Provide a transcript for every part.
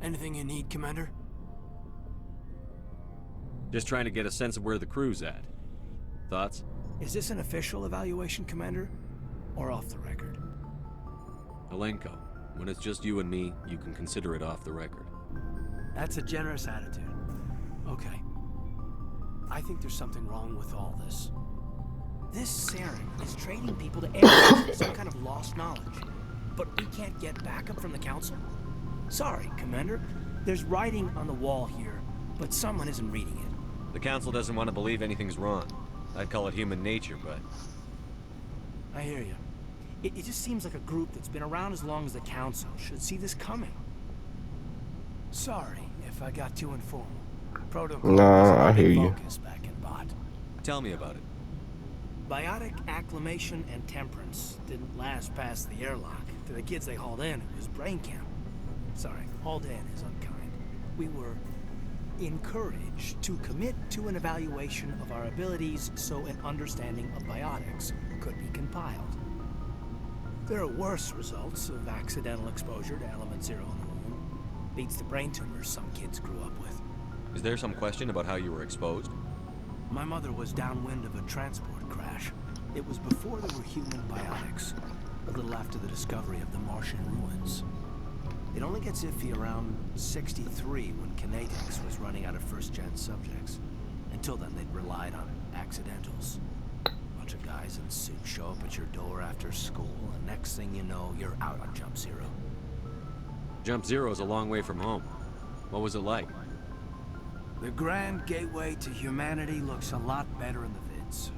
Anything you need, Commander? Just trying to get a sense of where the crew's at. Thoughts? Is this an official evaluation, Commander? Or off the record? Alenko, when it's just you and me, you can consider it off the record. That's a generous attitude. Okay. I think there's something wrong with all this. This Saren is trading people to aliens for some kind of lost knowledge. But we can't get backup from the Council? Sorry, Commander. There's writing on the wall here, but someone isn't reading it. The Council doesn't want to believe anything's wrong. I'd call it human nature, but... I hear you. It just seems like a group that's been around as long as the Council should see this coming. Sorry if I got too informal. Protocol Nah, I hear you. focus back in Bot. Tell me about it. Biotic acclimation and temperance didn't last past the airlock. To the kids they hauled in, it was brain camp. Sorry, hauled in is unkind. We were encouraged to commit to an evaluation of our abilities so an understanding of biotics could be compiled. There are worse results of accidental exposure to element 0 in the womb. Beats the brain tumors some kids grew up with. Is there some question about how you were exposed? My mother was downwind of a transport crash. It was before there were human biotics, a little after the discovery of the Martian ruins. It only gets iffy around 63 when Kinetics was running out of first-gen subjects. Until then, they'd relied on accidentals. Bunch of guys in suits show up at your door after school, and next thing you know, you're out on Jump Zero. Jump Zero's a long way from home. What was it like? The grand gateway to humanity looks a lot better in the vids.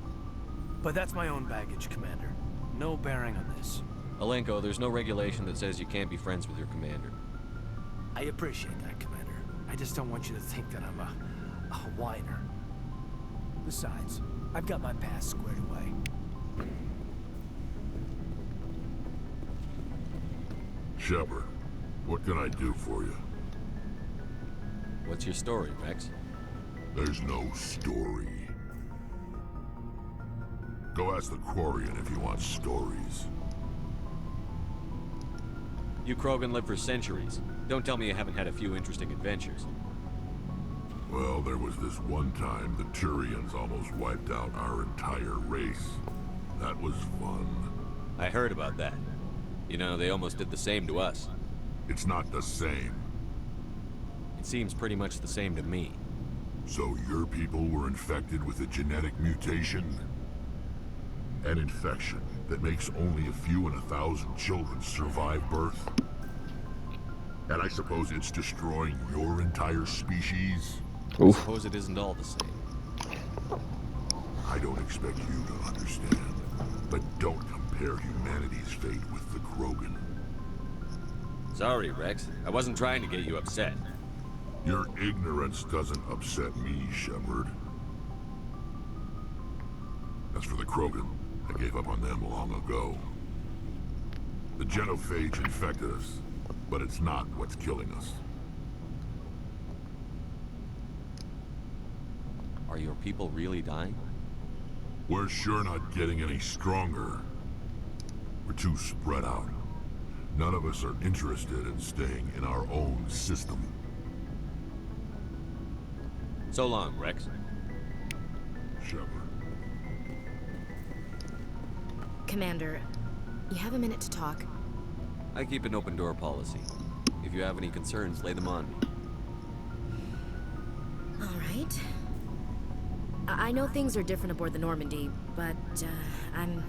But that's my own baggage, Commander. No bearing on this. Alenko, there's no regulation that says you can't be friends with your commander. I appreciate that, Commander. I just don't want you to think that I'm a whiner. Besides, I've got my past squared away. Shepard, what can I do for you? What's your story, Rex? There's no story. Go ask the Quarian if you want stories. You Krogan lived for centuries. Don't tell me you haven't had a few interesting adventures. Well, there was this one time the Turians almost wiped out our entire race. That was fun. I heard about that. You know, they almost did the same to us. It's not the same. It seems pretty much the same to me. So your people were infected with a genetic mutation? An infection that makes only a few in 1,000 children survive birth? And I suppose it's destroying your entire species? I suppose it isn't all the same. I don't expect you to understand, but don't compare humanity's fate with the Krogan. Sorry, Rex. I wasn't trying to get you upset. Your ignorance doesn't upset me, Shepard. As for the Krogan, I gave up on them long ago. The genophage infected us, but it's not what's killing us. Are your people really dying? We're sure not getting any stronger. We're too spread out. None of us are interested in staying in our own system. So long, Rex. Shepard. Commander, you have a minute to talk? I keep an open door policy. If you have any concerns, lay them on me. All right. I know things are different aboard the Normandy, but I'm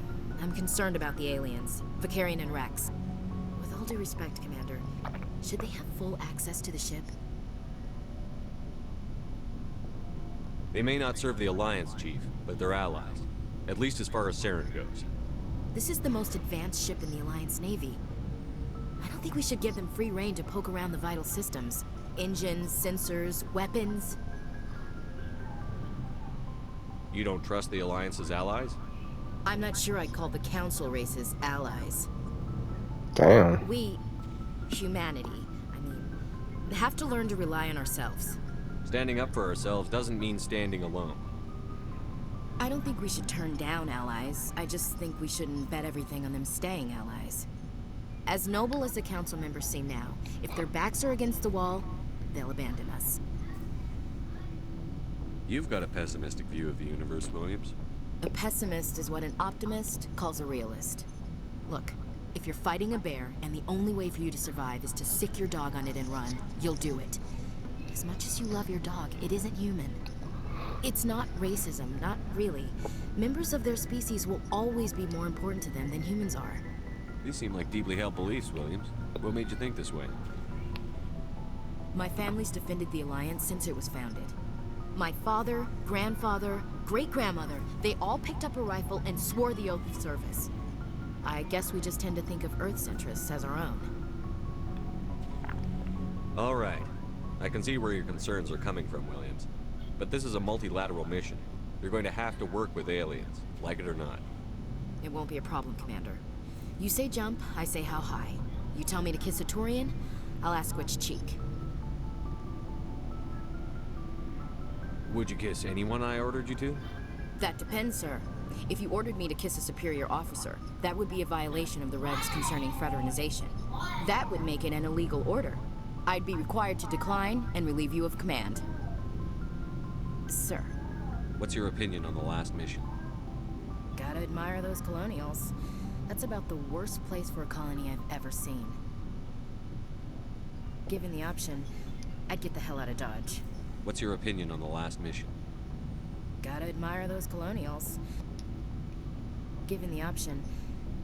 concerned about the aliens, Vakarian and Rex. With all due respect, Commander, should they have full access to the ship? They may not serve the Alliance, Chief, but they're allies. At least as far as Saren goes. This is the most advanced ship in the Alliance Navy. I don't think we should give them free rein to poke around the vital systems. Engines, sensors, weapons. You don't trust the Alliance's allies? I'm not sure I'd call the Council races allies. Damn. We, humanity, have to learn to rely on ourselves. Standing up for ourselves doesn't mean standing alone. I don't think we should turn down allies. I just think we shouldn't bet everything on them staying allies. As noble as the council members seem now, if their backs are against the wall, they'll abandon us. You've got a pessimistic view of the universe, Williams. A pessimist is what an optimist calls a realist. Look, if you're fighting a bear and the only way for you to survive is to sick your dog on it and run, you'll do it. As much as you love your dog, it isn't human. It's not racism, not really. Members of their species will always be more important to them than humans are. These seem like deeply held beliefs, Williams. What made you think this way? My family's defended the Alliance since it was founded. My father, grandfather, great-grandmother, they all picked up a rifle and swore the oath of service. I guess we just tend to think of Earth's interests as our own. All right. I can see where your concerns are coming from, Williams. But this is a multilateral mission. You're going to have to work with aliens, like it or not. It won't be a problem, Commander. You say jump, I say how high. You tell me to kiss a Turian, I'll ask which cheek. Would you kiss anyone I ordered you to? That depends, sir. If you ordered me to kiss a superior officer, that would be a violation of the regs concerning fraternization. That would make it an illegal order. I'd be required to decline and relieve you of command. Sir. What's your opinion on the last mission? Gotta admire those colonials. That's about the worst place for a colony I've ever seen. Given the option, I'd get the hell out of Dodge. What's your opinion on the last mission? Gotta admire those colonials. Given the option,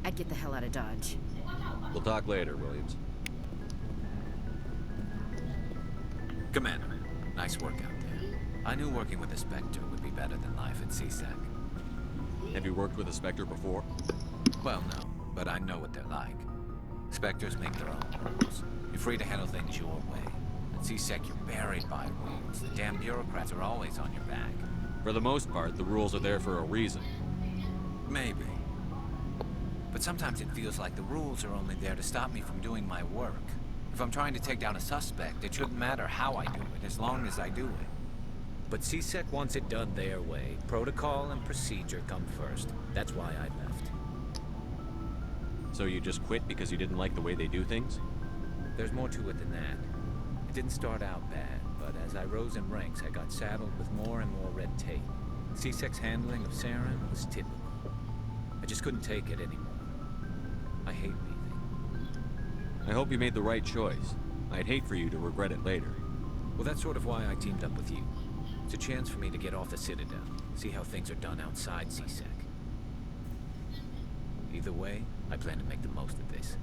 I'd get the hell out of Dodge. We'll talk later, Williams. Commander, nice work out there. I knew working with the Spectre would be better than life at CSEC. Have you worked with a Spectre before? Well, no, but I know what they're like. Spectres make their own rules. You're free to handle things your way. At CSEC, you're buried by rules. The damn bureaucrats are always on your back. For the most part, the rules are there for a reason. Maybe. But sometimes it feels like the rules are only there to stop me from doing my work. If I'm trying to take down a suspect, it shouldn't matter how I do it, as long as I do it. But CSEC wants it done their way. Protocol and procedure come first. That's why I left. So you just quit because you didn't like the way they do things? There's more to it than that. It didn't start out bad, but as I rose in ranks, I got saddled with more and more red tape. CSEC's handling of Saren was typical. I just couldn't take it anymore. I hate leaving. I hope you made the right choice. I'd hate for you to regret it later. Well, that's sort of why I teamed up with you. It's a chance for me to get off the Citadel, see how things are done outside CSEC. Either way, I plan to make the most of this.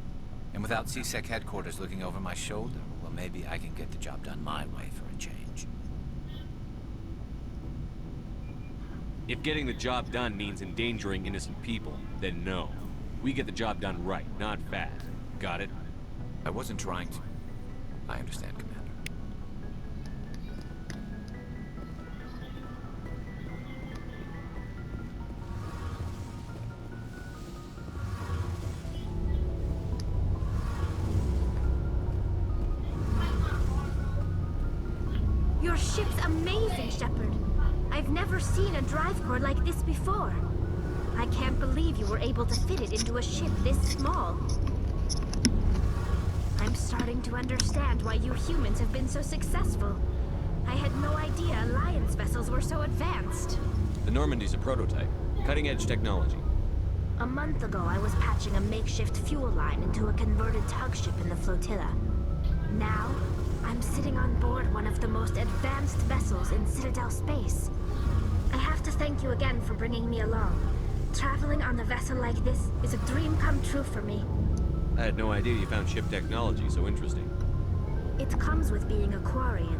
And without CSEC headquarters looking over my shoulder, well, maybe I can get the job done my way for a change. If getting the job done means endangering innocent people, then no. We get the job done right, not fast. Got it? I wasn't trying to. I understand, Commander. Your ship's amazing, Shepard. I've never seen a drive core like this before. I can't believe you were able to fit it into a ship this small. I'm starting to understand why you humans have been so successful. I had no idea Alliance vessels were so advanced. The Normandy's a prototype. Cutting-edge technology. A month ago, I was patching a makeshift fuel line into a converted tug ship in the flotilla. Now, I'm sitting on board one of the most advanced vessels in Citadel space. I have to thank you again for bringing me along. Traveling on a vessel like this is a dream come true for me. I had no idea you found ship technology so interesting. It comes with being a Quarian.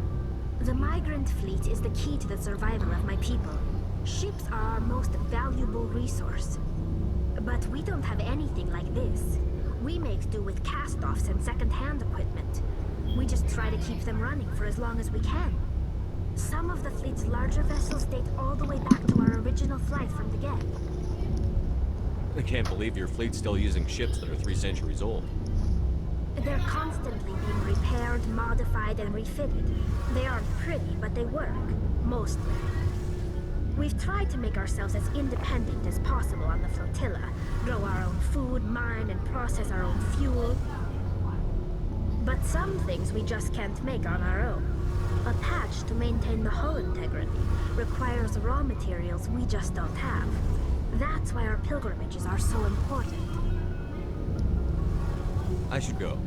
The migrant fleet is the key to the survival of my people. Ships are our most valuable resource. But we don't have anything like this. We make do with cast-offs and second-hand equipment. We just try to keep them running for as long as we can. Some of the fleet's larger vessels date all the way back to our original flight from the get. I can't believe your fleet's still using ships that are 3 centuries old. They're constantly being repaired, modified, and refitted. They aren't pretty, but they work. Mostly. We've tried to make ourselves as independent as possible on the flotilla, grow our own food, mine and process our own fuel. But some things we just can't make on our own. A patch to maintain the hull integrity requires raw materials we just don't have. That's why our pilgrimages are so important. I should go.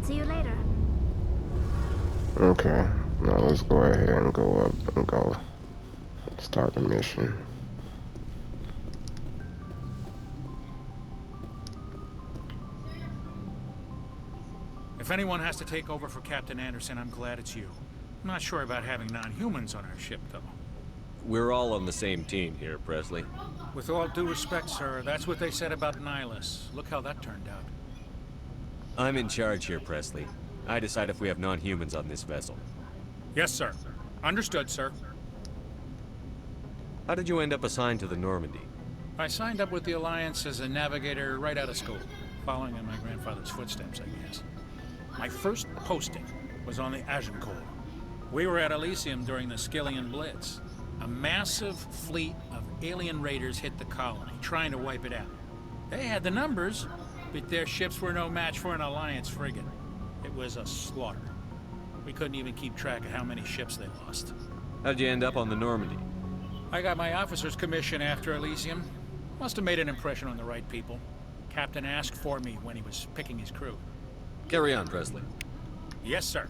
See you later. Okay. Now let's go ahead and go up and go start the mission. If anyone has to take over for Captain Anderson, I'm glad it's you. I'm not sure about having non-humans on our ship, though. We're all on the same team here, Presley. With all due respect, sir, that's what they said about Nihilus. Look how that turned out. I'm in charge here, Presley. I decide if we have non-humans on this vessel. Yes, sir. Understood, sir. How did you end up assigned to the Normandy? I signed up with the Alliance as a navigator right out of school, following in my grandfather's footsteps, I guess. My first posting was on the Agincourt. We were at Elysium during the Skillian Blitz. A massive fleet of alien raiders hit the colony, trying to wipe it out. They had the numbers, but their ships were no match for an Alliance frigate. It was a slaughter. We couldn't even keep track of how many ships they lost. How'd you end up on the Normandy? I got my officer's commission after Elysium. Must have made an impression on the right people. Captain asked for me when he was picking his crew. Carry on, Presley. Yes, sir.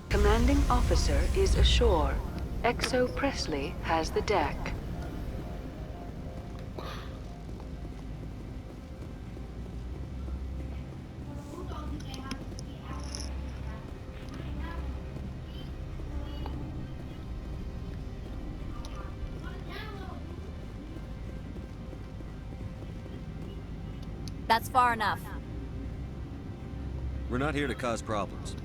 Commanding officer is ashore. Exo Presley has the deck. That's far enough. We're not here to cause problems.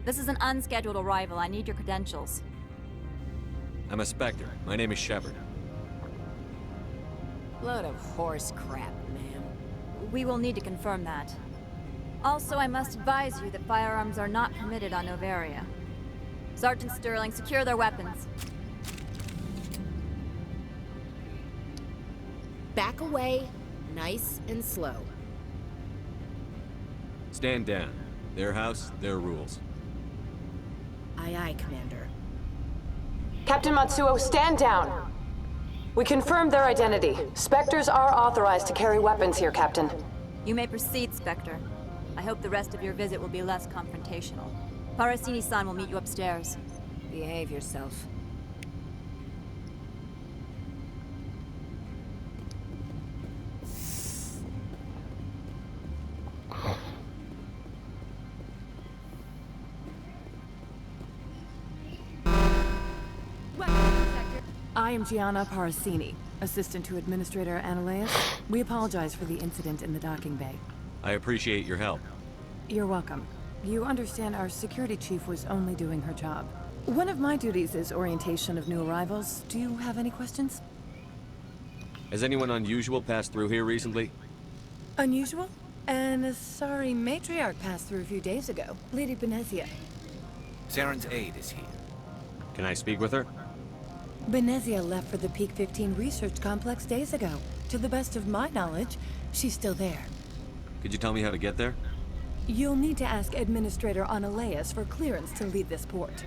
This is an unscheduled arrival. I need your credentials. I'm a Spectre. My name is Shepard. Load of horse crap, ma'am. We will need to confirm that. Also, I must advise you that firearms are not permitted on Noveria. Sergeant Sterling, secure their weapons. Back away, nice and slow. Stand down. Their house, their rules. Aye, aye, Commander. Captain Matsuo, stand down! We confirmed their identity. Spectres are authorized to carry weapons here, Captain. You may proceed, Spectre. I hope the rest of your visit will be less confrontational. Parasini-san will meet you upstairs. Behave yourself. I am Gianna Parasini, assistant to Administrator Analeas. We apologize for the incident in the docking bay. I appreciate your help. You're welcome. You understand our security chief was only doing her job. One of my duties is orientation of new arrivals. Do you have any questions? Has anyone unusual passed through here recently? Unusual? And a sorry matriarch passed through a few days ago. Lady Benezia. Saren's aide is here. Can I speak with her? Benezia left for the Peak 15 research complex days ago. To the best of my knowledge, she's still there. Could you tell me how to get there? You'll need to ask Administrator Analeas for clearance to leave this port.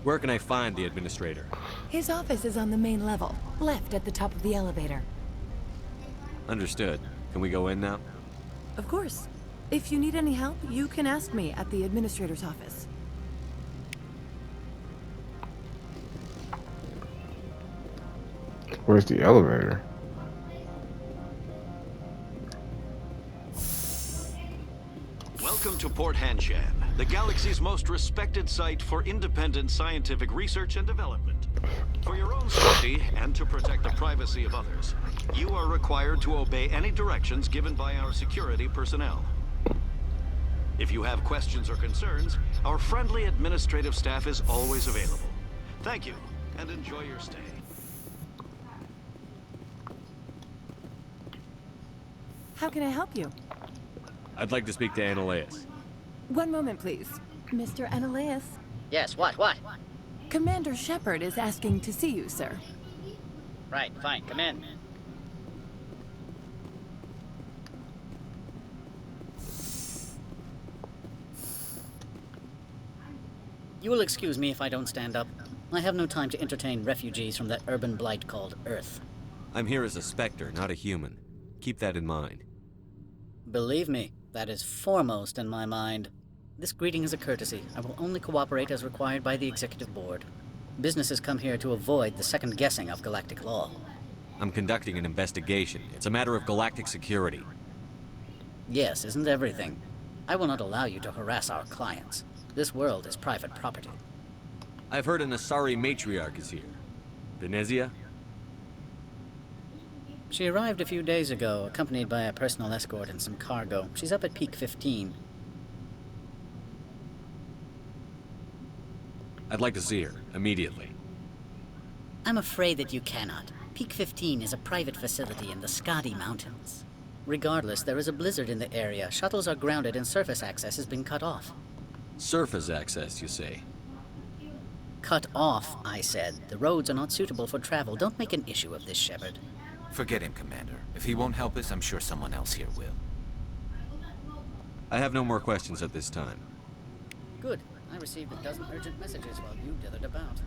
Where can I find the Administrator? His office is on the main level, left at the top of the elevator. Understood. Can we go in now? Of course. If you need any help, you can ask me at the Administrator's office. Where's the elevator? Welcome to Port Hanshan, the galaxy's most respected site for independent scientific research and development. For your own safety and to protect the privacy of others, you are required to obey any directions given by our security personnel. If you have questions or concerns, our friendly administrative staff is always available. Thank you, and enjoy your stay. How can I help you? I'd like to speak to Annaleus. One moment, please. Mr. Annaleus. Yes, what? Commander Shepard is asking to see you, sir. Right, fine, come in. You will excuse me if I don't stand up. I have no time to entertain refugees from that urban blight called Earth. I'm here as a Spectre, not a human. Keep that in mind. Believe me, that is foremost in my mind. This greeting is a courtesy. I will only cooperate as required by the Executive Board. Businesses come here to avoid the second guessing of galactic law. I'm conducting an investigation. It's a matter of galactic security. Yes, isn't everything? I will not allow you to harass our clients. This world is private property. I've heard an Asari matriarch is here. Venezia? She arrived a few days ago, accompanied by a personal escort and some cargo. She's up at Peak 15. I'd like to see her, immediately. I'm afraid that you cannot. Peak 15 is a private facility in the Skadi Mountains. Regardless, there is a blizzard in the area. Shuttles are grounded and surface access has been cut off. Surface access, you say? Cut off, I said. The roads are not suitable for travel. Don't make an issue of this, Shepard. Forget him, Commander. If he won't help us, I'm sure someone else here will. I have no more questions at this time. Good. I received a dozen urgent messages while you dithered about.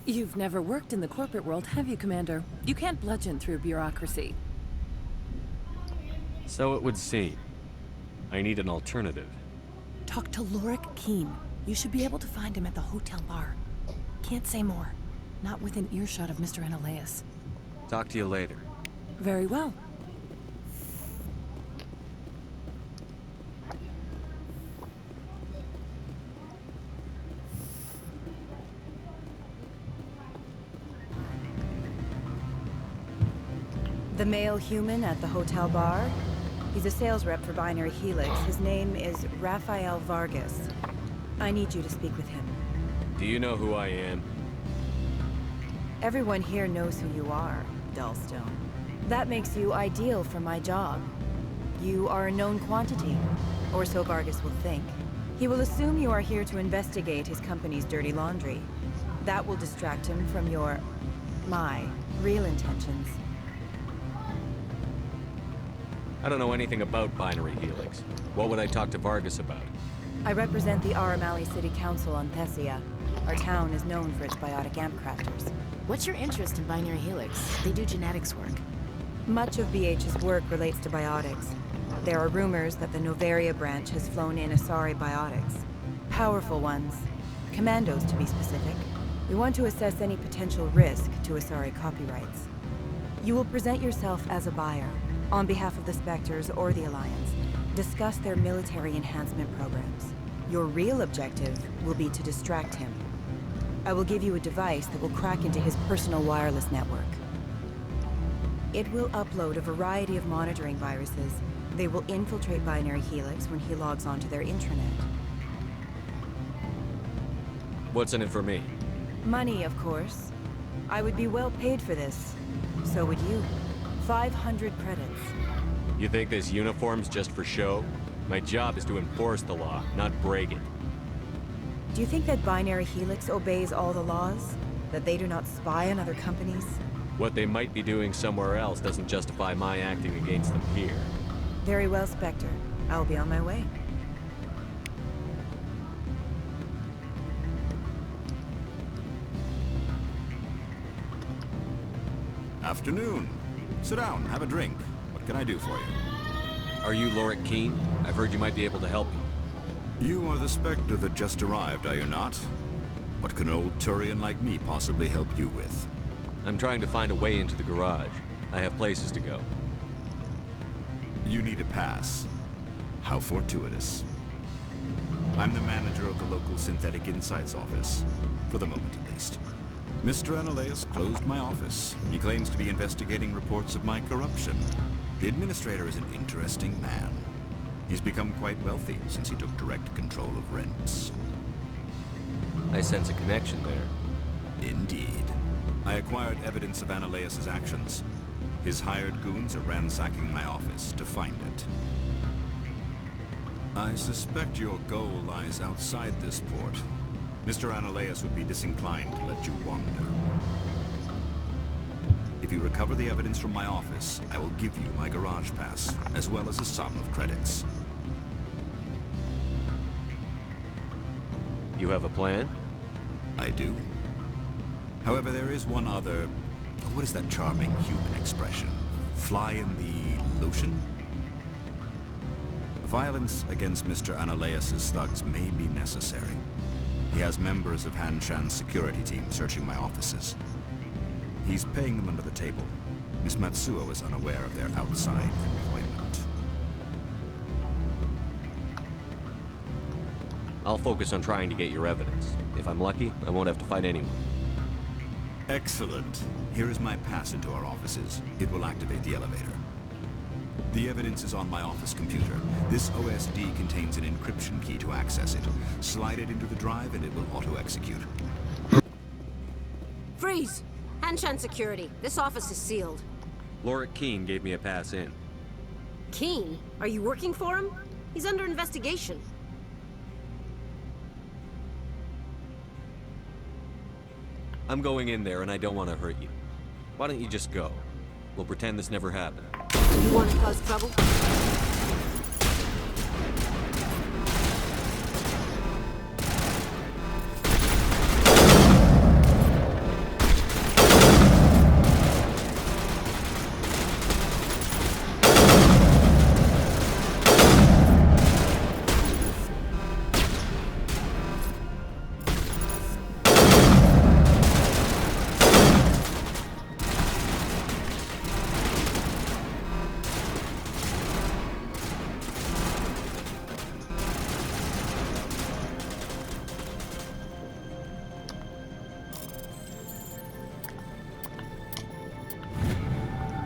You've never worked in the corporate world, have you, Commander? You can't bludgeon through bureaucracy. So it would seem. I need an alternative. Talk to Lorik Keen. You should be able to find him at the hotel bar. Can't say more. Not within earshot of Mr. Annaleus. Talk to you later. Very well. The male human at the hotel bar? He's a sales rep for Binary Helix. His name is Rafael Vargas. I need you to speak with him. Do you know who I am? Everyone here knows who you are, Dullstone. That makes you ideal for my job. You are a known quantity, or so Vargas will think. He will assume you are here to investigate his company's dirty laundry. That will distract him from my real intentions. I don't know anything about Binary Helix. What would I talk to Vargas about? I represent the Aramali City Council on Thessia. Our town is known for its biotic amp crafters. What's your interest in Binary Helix? They do genetics work. Much of BH's work relates to biotics. There are rumors that the Noveria branch has flown in Asari biotics. Powerful ones. Commandos, to be specific. We want to assess any potential risk to Asari copyrights. You will present yourself as a buyer, on behalf of the Spectres or the Alliance. Discuss their military enhancement programs. Your real objective will be to distract him. I will give you a device that will crack into his personal wireless network. It will upload a variety of monitoring viruses. They will infiltrate Binary Helix when he logs onto their intranet. What's in it for me? Money, of course. I would be well paid for this. So would you. 500 credits. You think this uniform's just for show? My job is to enforce the law, not break it. Do you think that Binary Helix obeys all the laws? That they do not spy on other companies? What they might be doing somewhere else doesn't justify my acting against them here. Very well, Spectre. I'll be on my way. Afternoon. Sit down, have a drink. What can I do for you? Are you Lorik Keen? I've heard you might be able to help me. You are the Spectre that just arrived, are you not? What can an old Turian like me possibly help you with? I'm trying to find a way into the garage. I have places to go. You need a pass. How fortuitous. I'm the manager of the local Synthetic Insights office. For the moment, at least. Mr. Annaleus closed my office. He claims to be investigating reports of my corruption. The administrator is an interesting man. He's become quite wealthy since he took direct control of rents. I sense a connection there. Indeed. I acquired evidence of Annaleus's actions. His hired goons are ransacking my office to find it. I suspect your goal lies outside this port. Mr. Analaeus would be disinclined to let you wander. If you recover the evidence from my office, I will give you my garage pass, as well as a sum of credits. You have a plan? I do. However, there is one other... What is that charming human expression? Fly in the lotion? Violence against Mr. Analaeus' thugs may be necessary. He has members of Han Shan's security team searching my offices. He's paying them under the table. Miss Matsuo is unaware of their outside employment. I'll focus on trying to get your evidence. If I'm lucky, I won't have to fight anyone. Excellent. Here is my pass into our offices. It will activate the elevator. The evidence is on my office computer. This OSD contains an encryption key to access it. Slide it into the drive and it will auto-execute. Freeze! Hanshan Security. This office is sealed. Lorik Keene gave me a pass in. Keene? Are you working for him? He's under investigation. I'm going in there and I don't want to hurt you. Why don't you just go? We'll pretend this never happened. You want to cause trouble?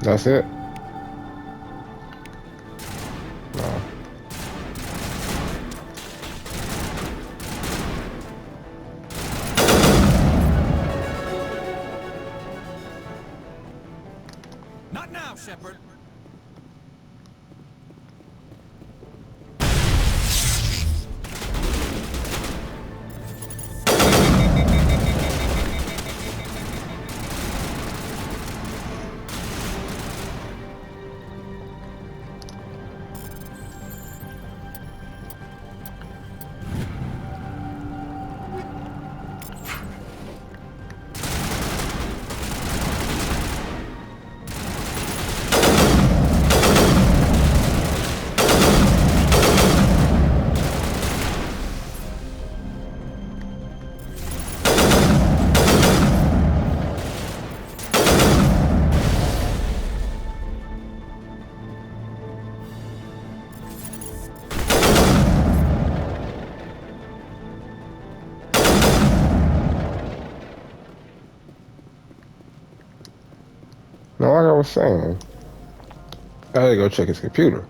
That's it? No. Not now, Shepard. Now, like I was saying, I had to go check his computer.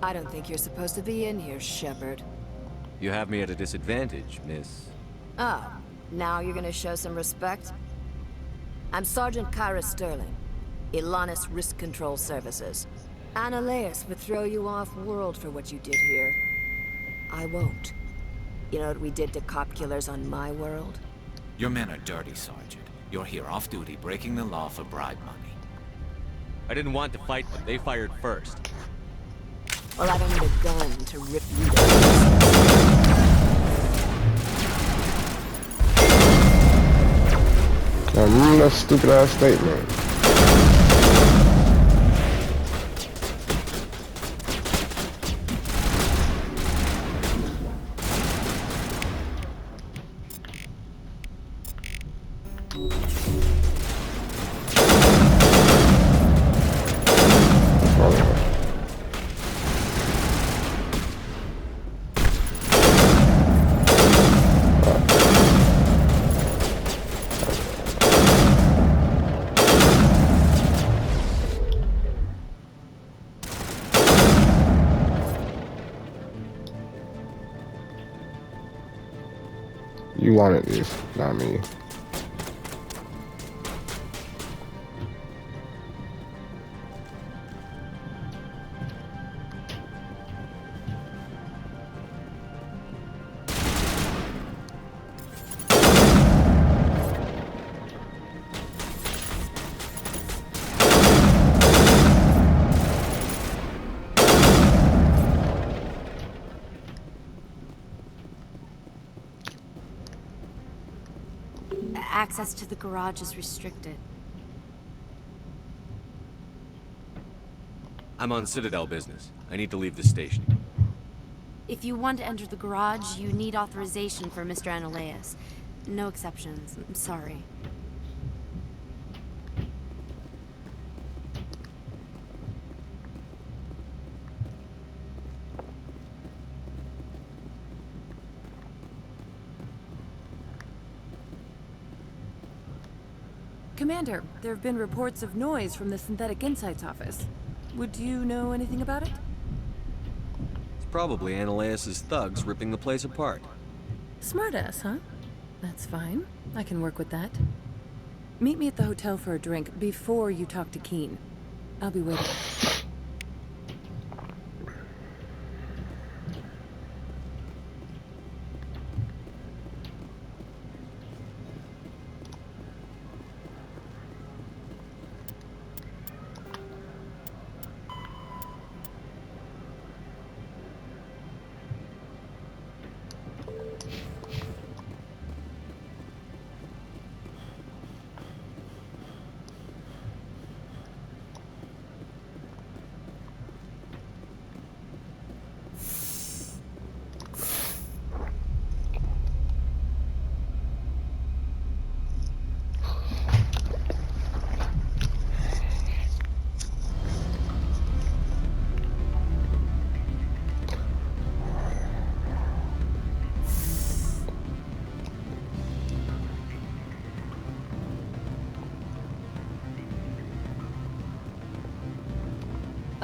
I don't think you're supposed to be in here, Shepard. You have me at a disadvantage, miss. Oh, now you're gonna show some respect? I'm Sergeant Kyra Sterling, Ilanis Risk Control Services. Analaeus would throw you off-world for what you did here. I won't. You know what we did to cop killers on my world? Your men are dirty, Sergeant. You're here off-duty, breaking the law for bribe money. I didn't want to fight them. They fired first. Well, I don't need a gun to rip you to pieces. That stupid ass statement. You wanted this, not me. Access to the garage is restricted. I'm on Citadel business. I need to leave the station. If you want to enter the garage, you need authorization for Mr. Ananias. No exceptions. I'm sorry. Commander, there have been reports of noise from the Synthetic Insights office. Would you know anything about it? It's probably Ananias' thugs ripping the place apart. Smartass, huh? That's fine. I can work with that. Meet me at the hotel for a drink before you talk to Keen. I'll be waiting.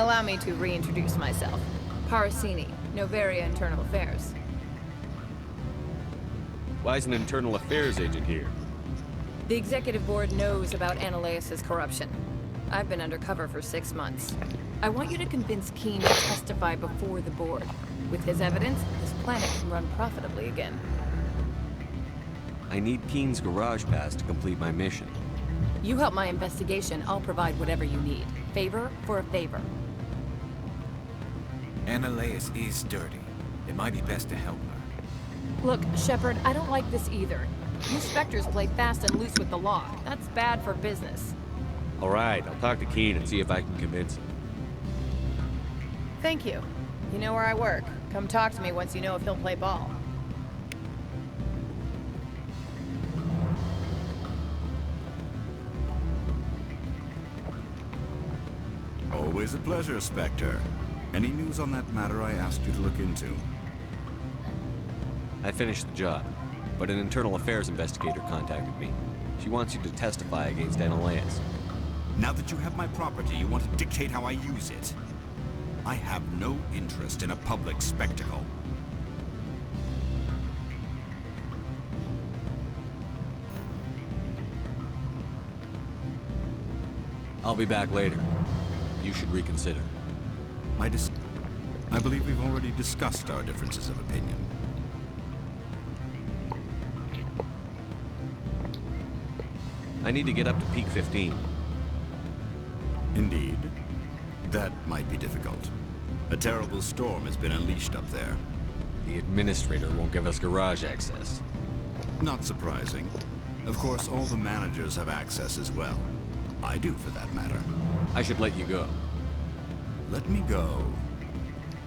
Allow me to reintroduce myself. Parasini, Noveria Internal Affairs. Why is an internal affairs agent here? The executive board knows about Ananias' corruption. I've been undercover for 6 months. I want you to convince Keen to testify before the board. With his evidence, this planet can run profitably again. I need Keen's garage pass to complete my mission. You help my investigation, I'll provide whatever you need. Favor for a favor. Ananias is dirty. It might be best to help her. Look, Shepard, I don't like this either. You Spectres play fast and loose with the law. That's bad for business. All right, I'll talk to Keen and see if I can convince him. Thank you. You know where I work. Come talk to me once you know if he'll play ball. Always a pleasure, Spectre. Any news on that matter I asked you to look into? I finished the job, but an internal affairs investigator contacted me. She wants you to testify against Ananias. Now that you have my property, you want to dictate how I use it. I have no interest in a public spectacle. I'll be back later. You should reconsider. I believe we've already discussed our differences of opinion. I need to get up to Peak 15. Indeed. That might be difficult. A terrible storm has been unleashed up there. The administrator won't give us garage access. Not surprising. Of course, all the managers have access as well. I do, for that matter. I should let you go. Let me go?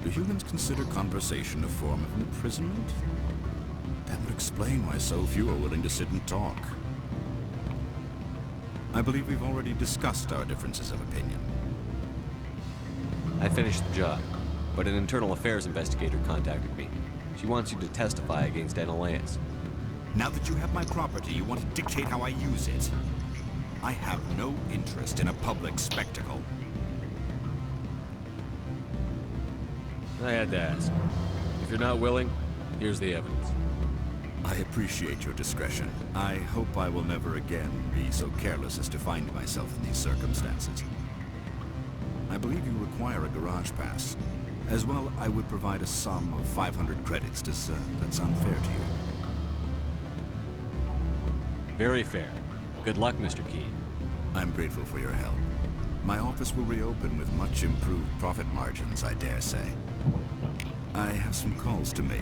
Do humans consider conversation a form of imprisonment? That would explain why so few are willing to sit and talk. I believe we've already discussed our differences of opinion. I finished the job, but an internal affairs investigator contacted me. She wants you to testify against Analaeus. Now that you have my property, you want to dictate how I use it. I have no interest in a public spectacle. I had to ask. If you're not willing, here's the evidence. I appreciate your discretion. I hope I will never again be so careless as to find myself in these circumstances. I believe you require a garage pass. As well, I would provide a sum of 500 credits to serve. That's unfair to you. Very fair. Good luck, Mr. Keene. I'm grateful for your help. My office will reopen with much improved profit margins, I dare say. I have some calls to make.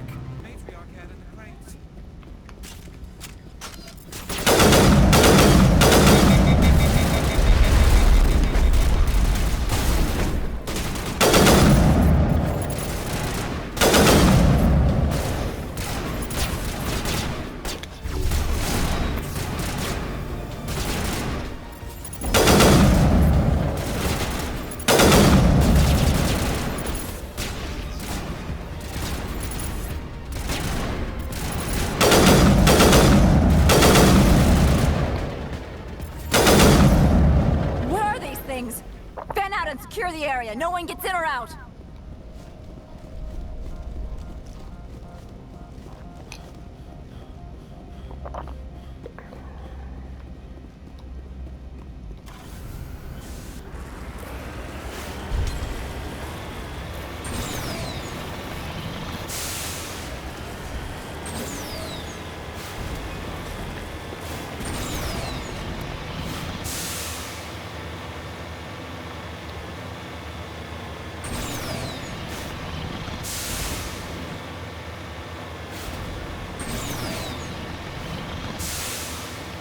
Fan out and secure the area. No one gets in or out.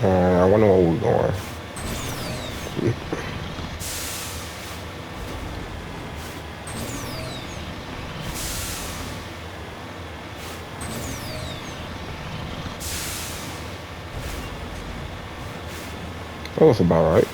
I wonder where we're going. That was about right.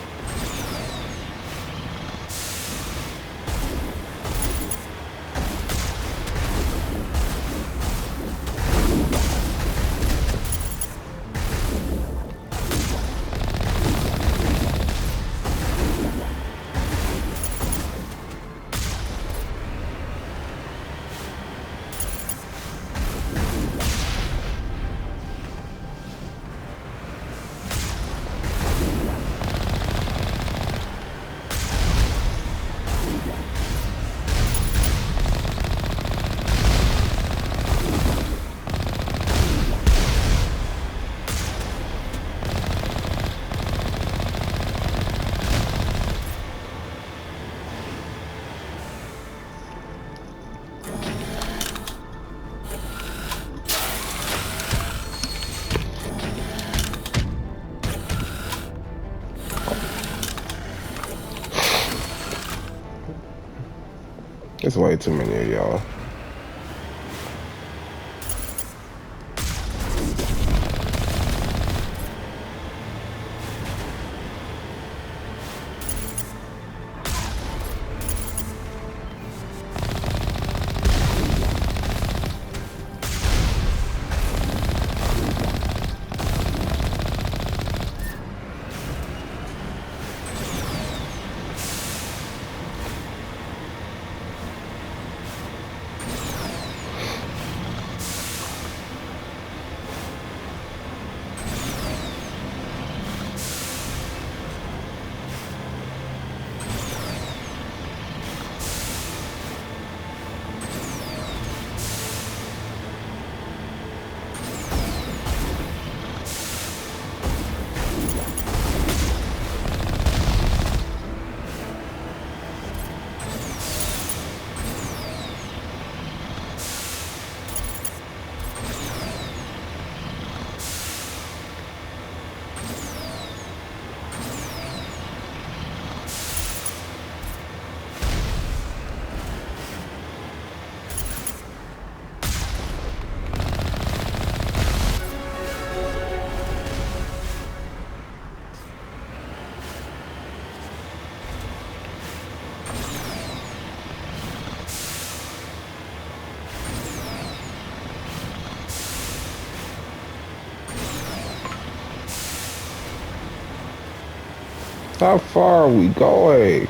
There's way too many of y'all. How far are we going?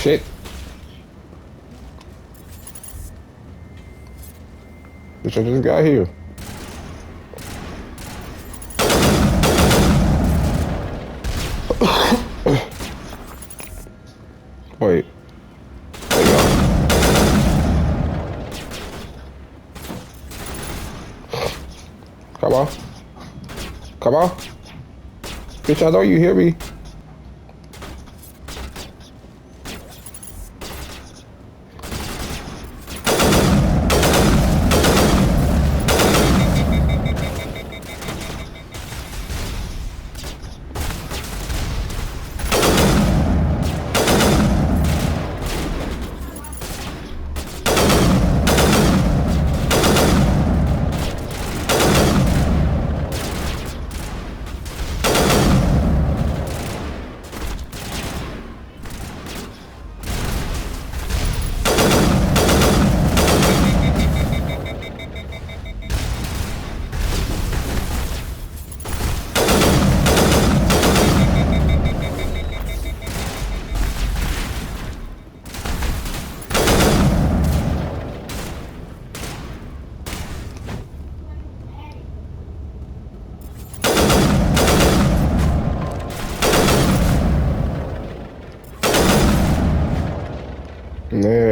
Shit. Bitch, I just got here. Wait. There you go. Come on. Come on. Bitch, I know you hear me.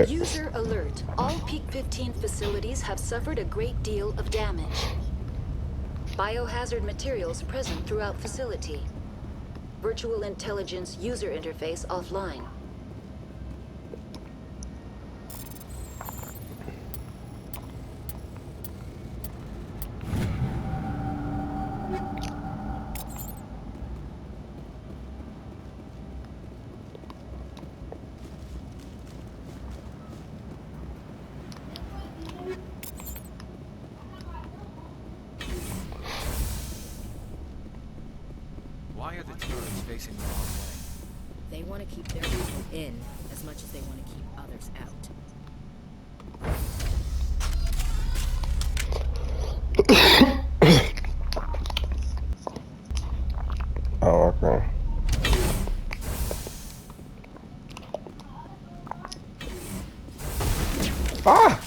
User alert. All Peak 15 facilities have suffered a great deal of damage. Biohazard materials present throughout facility. Virtual intelligence user interface offline. Why are the turrets facing the wrong way? They want to keep their people in as much as they want to keep others out. Oh, okay. Ah!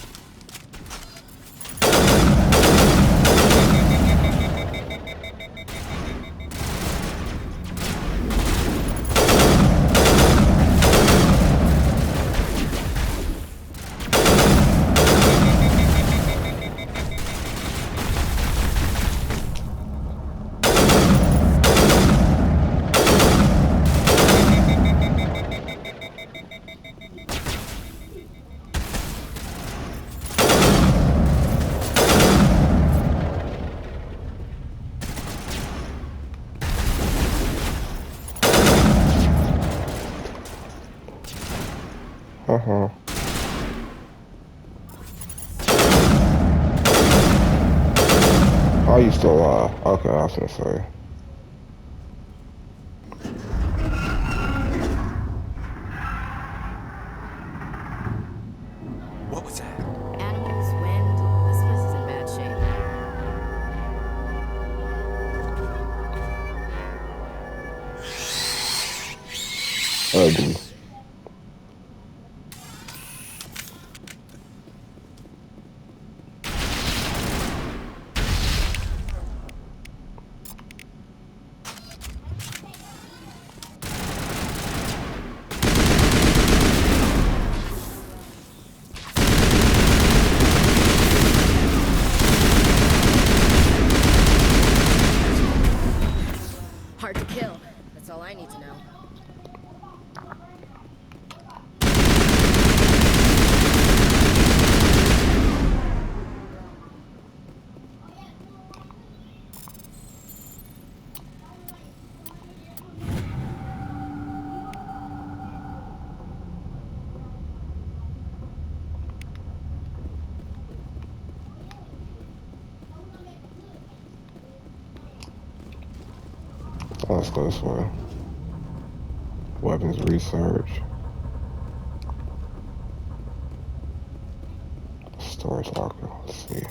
Uh-huh. Oh, you still alive? Okay, I was gonna say. What was that? Animals, wind. This place is in bad shape. Ugly. Hard to kill. That's all I need to know. Let's go this way. Weapons research. Storage locker. Let's see.